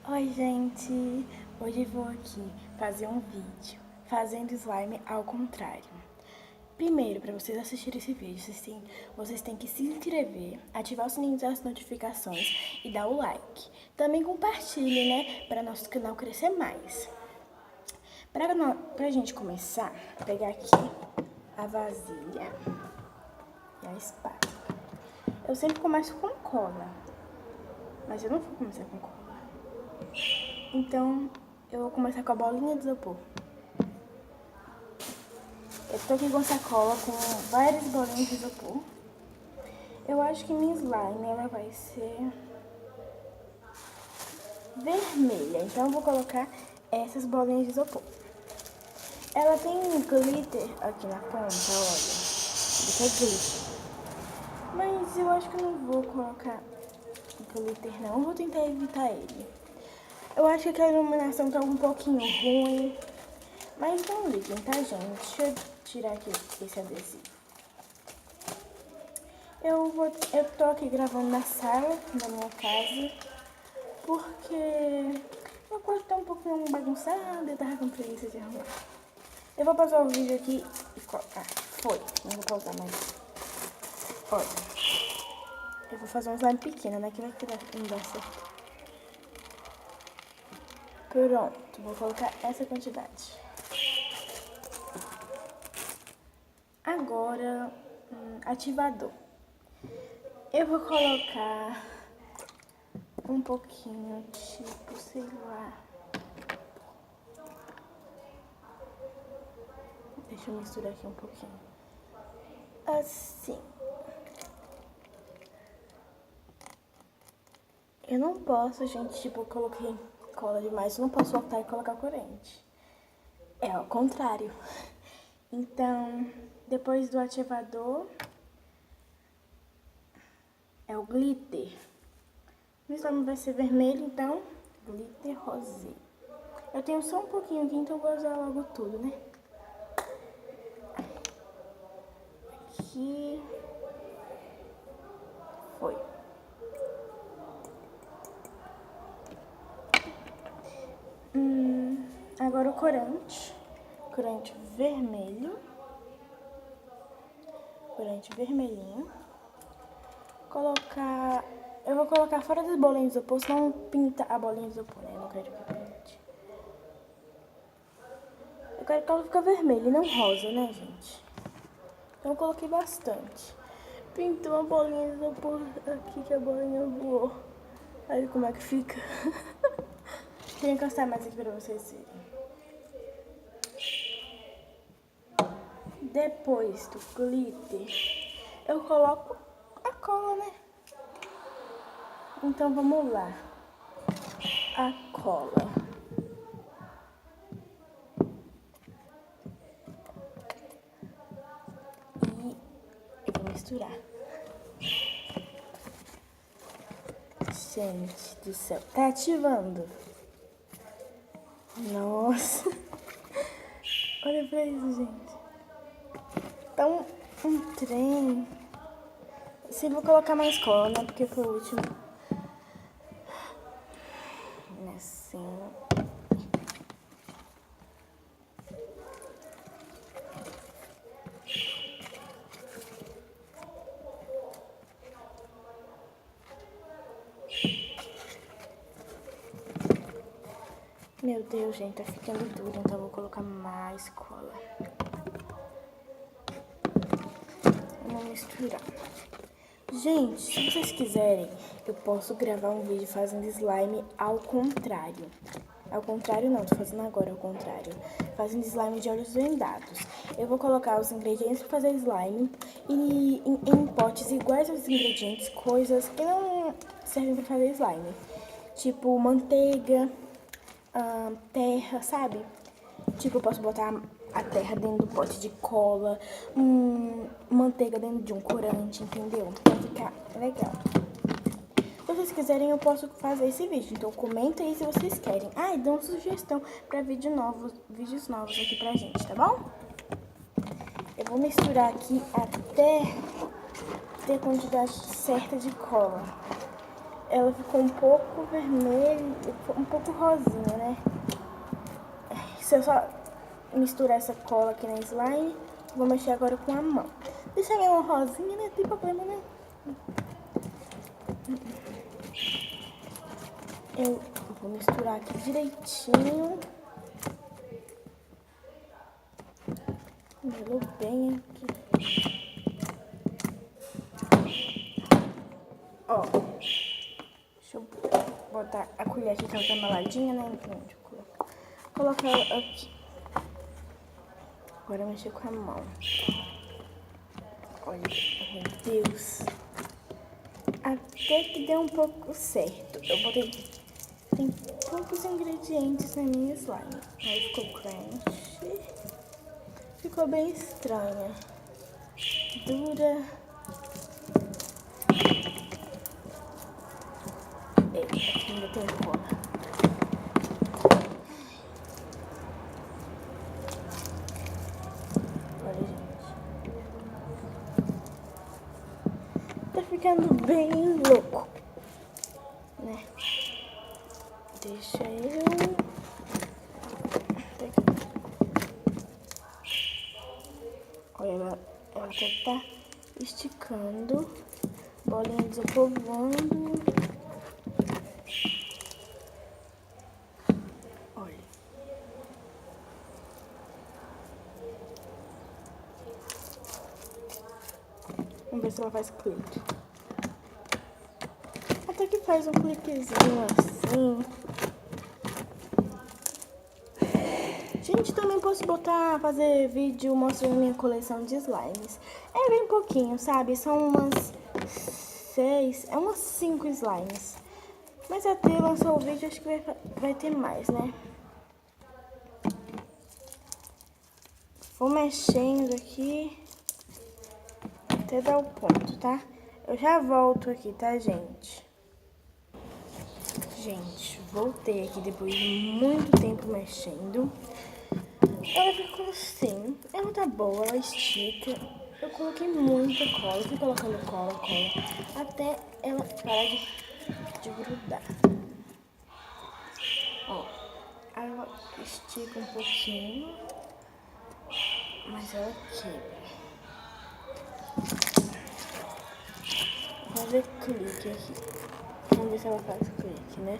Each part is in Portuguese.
Oi, gente! Hoje vou aqui fazer um vídeo fazendo slime ao contrário. Primeiro, para vocês assistirem esse vídeo, vocês têm que se inscrever, ativar o sininho das notificações e dar o like. Também compartilhe, né, para nosso canal crescer mais. Pra gente começar, vou pegar aqui a vasilha e a espátula. Eu sempre começo com cola, mas eu não vou começar com cola. Então, eu vou começar com a bolinha de isopor. Eu tô aqui com sacola com várias bolinhas de isopor. Eu acho que minha slime, ela vai ser vermelha. Então, eu vou colocar essas bolinhas de isopor. Ela tem um glitter aqui na ponta, olha. Isso é glitter. Mas eu acho que eu não vou colocar glitter, não. Eu vou tentar evitar ele. Eu acho que a iluminação tá um pouquinho ruim. Mas não liguem, tá, gente? Deixa eu tirar aqui esse adesivo. Eu tô aqui gravando na sala da minha casa, porque meu quarto tá um pouquinho bagunçado, eu tava com preguiça de arrumar. Eu vou pausar o vídeo aqui e... foi. Não vou pausar mais. Olha. Eu vou fazer um slime pequeno, né? Que vai não dar certo. Pronto. Vou colocar essa quantidade. Agora, ativador. Eu vou colocar um pouquinho, tipo, sei lá. Deixa eu misturar aqui um pouquinho. Assim. Eu não posso, gente, tipo, eu coloquei cola demais. Eu não posso soltar e colocar corante. É ao contrário. Então, depois do ativador, é o glitter. O slime vai ser vermelho, então, glitter rosé. Eu tenho só um pouquinho aqui, então vou usar logo tudo, né? Aqui. Foi. Agora o corante. Corante vermelho. Corante vermelhinho. Eu vou colocar fora das bolinhas de isopor, senão pinta a bolinha de isopor, né? Eu não quero que pinte. Eu quero que ela fique vermelha e não rosa, né, gente? Então eu coloquei bastante. Pintou uma bolinha de isopor aqui, que a bolinha voou. Olha como é que fica. Vou encostar mais aqui pra vocês verem. Depois do glitter, eu coloco a cola, né? Então vamos lá. A cola. E eu vou misturar. Gente do céu, tá ativando. Nossa. Olha pra isso, gente. Tá um trem. Sim, vou colocar mais cola, né? Porque foi o último. Assim. Meu Deus, gente, tá ficando duro, então eu vou colocar mais cola. Vamos misturar. Gente, se vocês quiserem, eu posso gravar um vídeo fazendo slime ao contrário. Ao contrário não, tô fazendo agora ao contrário. Fazendo slime de olhos vendados. Eu vou colocar os ingredientes para fazer slime e em potes iguais aos ingredientes, coisas que não servem para fazer slime. Tipo manteiga, terra, sabe? Tipo, eu posso botar a terra dentro do pote de cola, manteiga dentro de um corante, entendeu? Vai ficar legal. Se vocês quiserem, eu posso fazer esse vídeo. Então, comenta aí se vocês querem. E dão sugestão pra vídeos novos aqui pra gente, tá bom? Eu vou misturar aqui até ter a quantidade certa de cola. ela ficou um pouco vermelha, um pouco rosinha, né? Se eu só misturar essa cola aqui na slime, vou mexer agora com a mão. Deixa ela rosinha, né? Tem problema, né? Eu vou misturar aqui direitinho. Melou bem aqui. Ó, deixa eu botar a colher aqui, que ela tá meladinha, né? Então, deixa eu colocar ela aqui. Agora mexer com a mão. Olha, meu Deus. Até que deu um pouco certo. Eu botei... Tem poucos ingredientes na minha slime. Aí ficou crunchy. Ficou bem estranha. Dura. Eita, aqui ainda tem cola. Olha, gente. Tá ficando bem louco, né? Deixa eu... Olha, ela até tá esticando. Bolinha de isopor voando. Olha. Vamos ver se ela faz clique. Até que faz um cliquezinho assim. Gente, também posso fazer vídeo mostrando minha coleção de slimes. É bem pouquinho, sabe? São umas 5 slimes. Mas até lançar o vídeo, acho que vai ter mais, né? Vou mexendo aqui até dar o ponto, tá? Eu já volto aqui, tá, gente? Gente, voltei aqui depois de muito tempo mexendo. Ela ficou assim. Ela tá boa, ela estica. Eu coloquei muita cola, fui colocando cola, até ela parar de grudar. Ó, ela estica um pouquinho, mas ela quebra. Vou fazer clique aqui. Vamos ver se ela faz clique, né?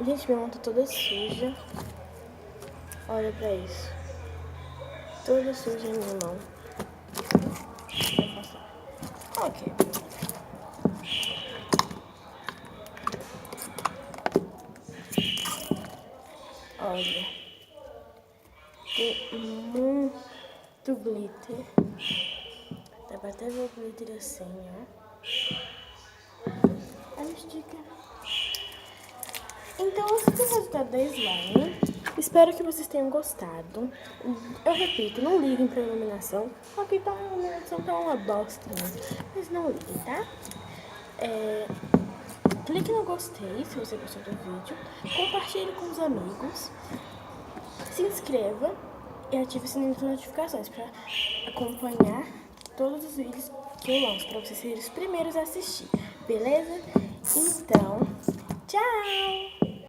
Gente, minha mão tá toda suja. Olha pra isso. Toda suja em minha mão. Vou passar. Ok. Olha. Tem muito glitter. Dá pra até ver o glitter assim, ó. Ela estica. Então, esse foi o resultado da slime. Espero que vocês tenham gostado. Eu repito, não liguem pra iluminação. Ok, tá, a iluminação tá uma bosta mesmo. Mas não liguem, tá? Clique no gostei se você gostou do vídeo. Compartilhe com os amigos. Se inscreva e ative o sininho de notificações para acompanhar todos os vídeos que eu lanço, para vocês serem os primeiros a assistir. Beleza? Então, tchau!